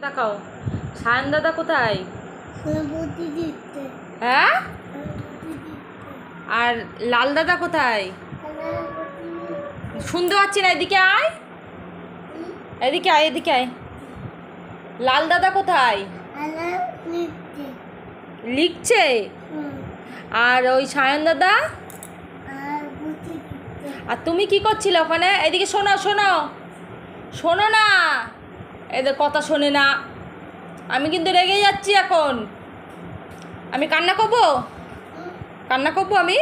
দেখাও সায়ন দাদা কোথায়? হ্যাঁ, আর লাল দাদা কোথায়? শুনতে পাচ্ছি না। এদিকে আয়, এদিকে আয়, এদিকে আয়। লাল দাদা কোথায়? লিখছে। আর ওই সায়ন দাদা? আর তুমি কি করছিলে ওখানে? এদিকে শোনো শোনো শোনো না, এদের কথা শোনে না। আমি কিন্তু রেগে যাচ্ছি এখন। আমি কান্না করবো, কান্না করবো আমি।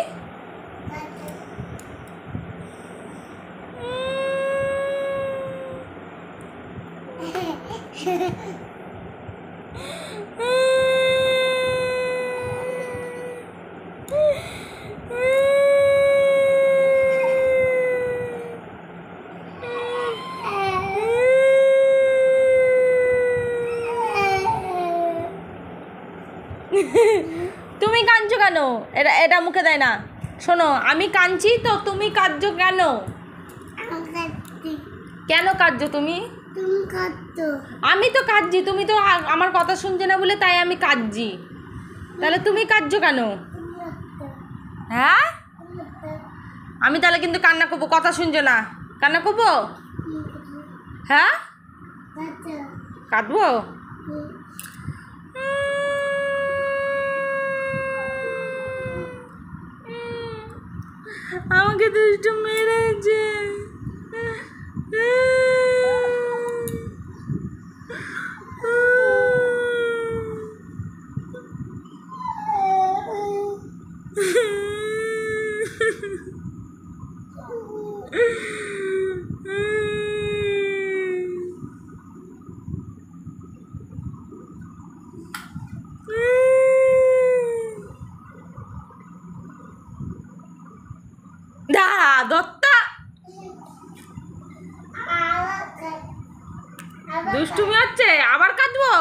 তুমি কাঁদছো কেন? এটা এটা মুখে দেয় না। শোনো, আমি কাঁদছি তো তুমি কাঁদছো কেন? কেন কাঁদছো তুমি? আমি তো কাঁদছি, তুমি তো আমার কথা শুনছে না বলে তাই আমি কাঁদছি। তাহলে তুমি কাঁদছো কেন? হ্যাঁ, আমি তাহলে কিন্তু কান্না করবো। কথা শুনছো না, কান্না করবো? হ্যাঁ, কাঁদবো। আমাকে দুষ্টু মেরেছে। দাঁড়া দত্তা, দুষ্টুমি হচ্ছে, আবার কাঁদবো?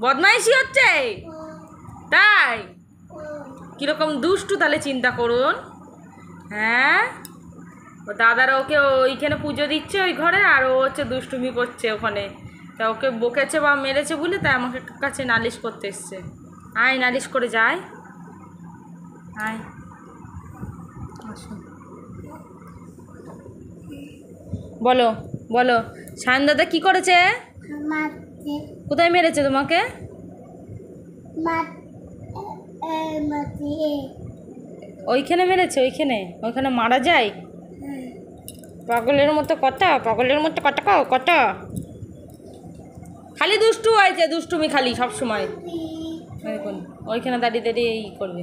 বদমাইশি হচ্ছে তাই? কিরকম দুষ্টু তাহলে চিন্তা করুন। হ্যাঁ, ও দাদারা ওকে ওইখানে পুজো দিচ্ছে ওই ঘরে, আর ও হচ্ছে দুষ্টুমি করছে ওখানে। তা ওকে বকেছে বা মেরেছে বলে তাই আমাকে কাছে নালিশ করতে এসছে। আয় নালিশ করে যায়, আয়। বলো বলো, সায়ন দাদা কি করেছে? কোথায় মেরেছে তোমাকে? ওইখানে মেরেছে, ওইখানে ওইখানে মারা যায়। পাগলের মতো কথা, পাগলের মতো কথা কও, কথা খালি দুষ্টু হয়েছে, দুষ্টুমি খালি সব সময়। দেখুন ওইখানে দাঁড়িয়ে দাঁড়িয়ে এই করবে।